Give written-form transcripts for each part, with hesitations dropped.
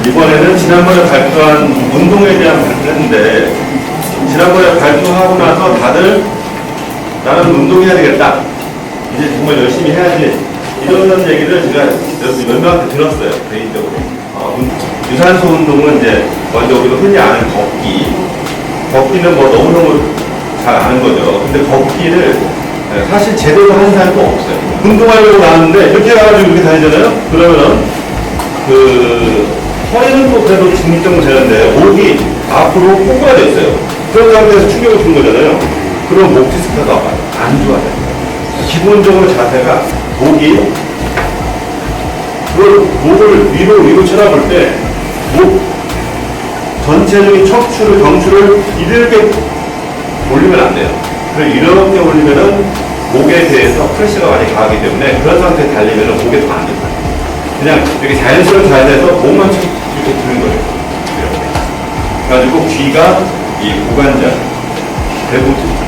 이번에는 지난번에 발표한 운동에 대한 발표를 했는데, 지난번에 발표하고 나서 다들 나는 운동해야 되겠다. 이제 정말 열심히 해야지. 이런 얘기를 제가 몇 명한테 들었어요. 개인적으로. 유산소 운동은 이제 먼저 우리가 흔히 아는 걷기. 걷기는 뭐 너무너무 잘 아는 거죠. 근데 걷기를 사실 제대로 하는 사람도 없어요. 운동하려고 나왔는데 이렇게 가가지고 이렇게 다니잖아요. 그러면은 허리는 또 그래도 중립정도 되는데 목이 앞으로 꼬꾸라져 있어요. 그런 상태에서 충격을 주는 거잖아요. 그럼 목 디스크가 안 좋아요. 기본적으로 자세가 목이 목을 위로 쳐다볼 때 목 전체적인 척추를 경추를 이렇게 올리면 안 돼요. 그리고 이렇게 올리면은 목에 대해서 프레셔가 많이 가기 때문에 그런 상태에 달리면은 목에 더 안 된다. 그냥 이렇게 자연스러운 자세에서 목만 이렇게 드는 거예요. 이렇게. 그래가지고 귀가 이 고관절,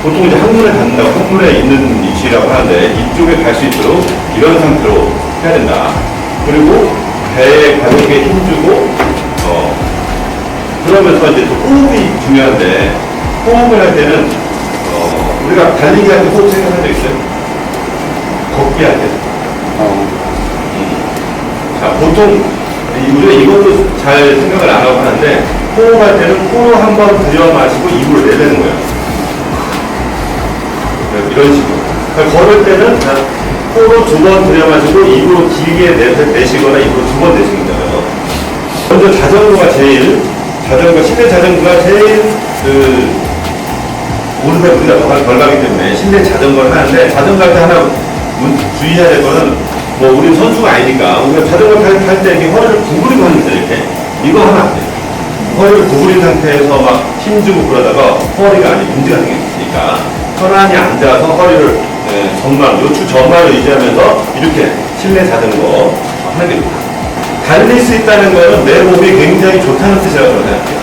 보통 이제 항문에 닿는다고 항문에 있는 위치라고 하는데 이쪽에 갈 수 있도록 이런 상태로 해야 된다. 그리고 배에 가볍게 힘주고 그러면서 이제 또 호흡이 중요한데 호흡을 할 때는 우리가 달리기 할 때 호흡 생각한 적 있어요? 걷기 할 때. 자, 보통 우리가 이것도 잘 생각을 안 하고 하는데 호흡할 때는 코로 한번 들여 마시고 입으로 내뱉는 거예요. 이런 식으로. 걸을 때는 코로 두 번 들여 마시고 입으로 길게 내쉬거나 입으로 두 번 내쉬는 거예요. 먼저 실내 자전거가 제일 오른발 우리가 덜 가기 때문에 실내 자전거를 하는데 자전거 할 때 하나 주의해야 될 거는 뭐 우리는 선수가 아니니까 우리가 자전거 탈 때 이렇게 허리를 구부리고 하는 거죠. 이렇게 이거 하면 안 돼요. 허리를 구부린 상태에서 막 힘주고 그러다가 허리가 아니 문제가 생기니까 편안히 앉아서 허리를 요추 전반을 유지하면서 이렇게 실내 자전거 하는 게 좋다. 달릴 수 있다는 거는 내 몸이 굉장히 좋다는 뜻이라고 저는 생각해요.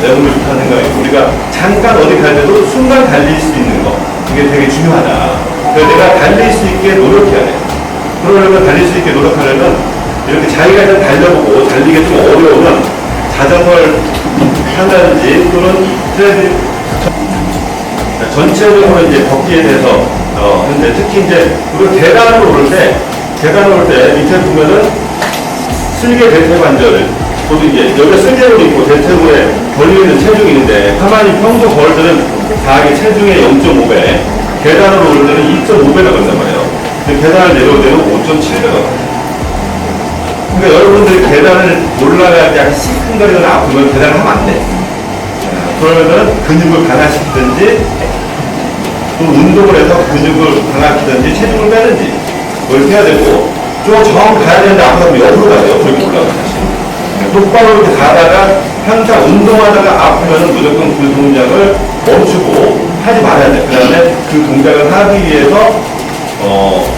내 몸이 좋다는 생각이 우리가 잠깐 어디 갈 때도 순간 달릴 수 있는 거 그게 되게 중요하다. 그래서 내가 달릴 수 있게 노력해야 돼. 그러려면 달릴 수 있게 노력하려면 이렇게 자기가 일단 달려보고 달리기 좀 어려우면 자전거를 탄다든지 또는 전체적으로 이제 걷기에 대해서 근데 특히 이제 우리가 계단을 오를 때 밑에 보면은 슬개 대퇴관절을 저도 이제 여기가 슬개로 있고 대퇴골에 걸려있는 체중이 있는데 가만히 평소 걸을 때는 자기 체중의 0.5배 계단으로 오를 때는 2.5배가 걸린단 말이에요. 근데 계단을 내려올 때는 5.7배가 걸려요. 그러니까 여러분들이 계단을 올라갈 때 약간 시큰거리거나 아프면 계단을 하면 안 돼. 그러면은 근육을 강화시키든지 또 운동을 해서 근육을 강화시키든지 체중을 빼든지 그걸 해야 되고 좀 가야 되는데 아프면 옆으로 가야 돼요. 옆으로 올라가요. 똑바로 이렇게 가다가 항상 운동하다가 아프면은 무조건 그 동작을 멈추고 하지 말아야 돼. 그 다음에 그 동작을 하기 위해서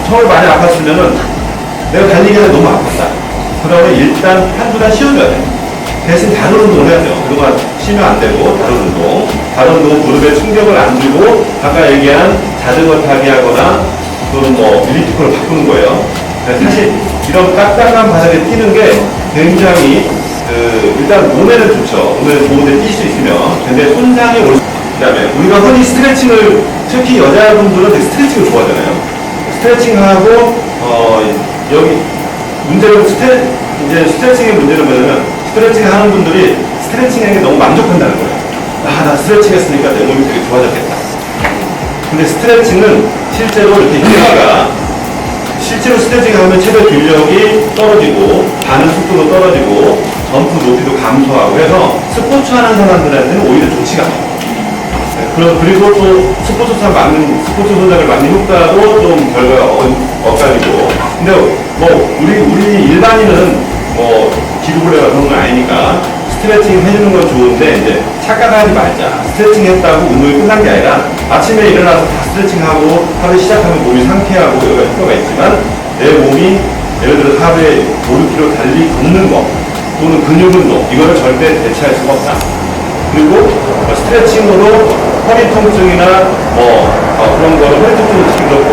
처음에 많이 아팠으면은 내가 달리기 하다 너무 아팠다. 그러면 일단 한두 달 쉬어줘야 돼. 대신 다른 운동을 해야 돼요. 그동안 쉬면 안 되고 다른 운동은 무릎에 충격을 안 주고 아까 얘기한 자전거 타기 하거나 또는 뭐 일리프트를 바꾸는 거예요. 사실 이런 딱딱한 바닥에 뛰는 게 굉장히 일단 몸에는 좋죠. 몸에는 좋은데 뛸 수 있으면 근데 손상이 올 수 그 다음에 우리가 흔히 스트레칭을 특히 여자분들은 되게 스트레칭을 좋아하잖아요. 스트레칭하고 여기 문제는 이제 스트레칭의 문제는 뭐냐면 스트레칭 하는 분들이 스트레칭하는 게 너무 만족한다는 거예요. 나 스트레칭 했으니까 내 몸이 되게 좋아졌겠다. 근데 스트레칭은 실제로 이렇게 실제로 스트레칭 하면 체력 근력이 떨어지고 가는 속도도 떨어지고 점프 높이도 감소하고 해서 스포츠 하는 사람들한테는 오히려 좋지가 않아요. 그리고 또 스포츠 동작을 막는 효과도 좀 결과가 엇갈리고 근데 뭐 우리 일반인은 뭐 기구불레가 그런 건 아니니까 스트레칭 해주는 건 좋은데 이제 착각하지 말자. 스트레칭 했다고 운동이 끝난 게 아니라 아침에 일어나서 다 스트레칭하고 하루 시작하면 몸이 상쾌하고 여러 가지 효과가 있지만 내 몸이 예를 들어서 하루에 5km 달리 걷는 거 또는 근육 운동 이거를 절대 대체할 수가 없다. 그리고 스트레칭으로 허리 통증이나 그런 거를 허리 통증을 줄였고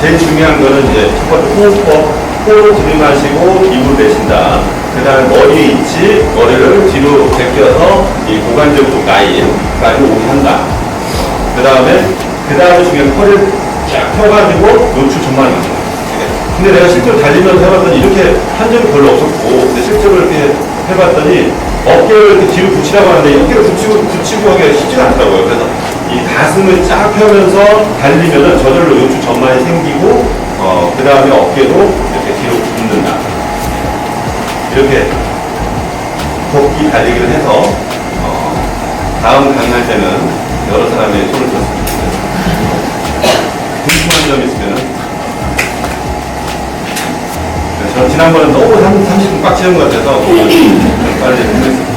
제일 중요한 거는 이제 첫 번째 호흡법 호흡을 들이마시고 입으로 내쉰다. 그 다음에 머리 위치, 머리를 뒤로 제껴서 이 고관절 쪽 라인까지 오게 한다. 그 다음에 중에 허리를 쫙 펴가지고 노출 전만을 만든다. 근데 내가 실제로 달리면서 해봤더니 이렇게 한 적이 별로 없었고, 근데 실제로 이렇게 해봤더니 어깨를 이렇게 뒤로 붙이라고 하는데 어깨를 붙이고 하기가 쉽지가 않더라고요. 그래서 이 가슴을 쫙 펴면서 달리면은 저절로 요추 전만이 생기고, 그 다음에 어깨도 이렇게 뒤로 붙는다. 이렇게 걷기 달리기를 해서, 다음 강의할 때는 여러 사람의 손을 줬으면 좋겠어요. 궁금한 점 있으면은, 저 지난번에 너무 30분 꽉 채운 것 같아서 빨리 해보겠습니다.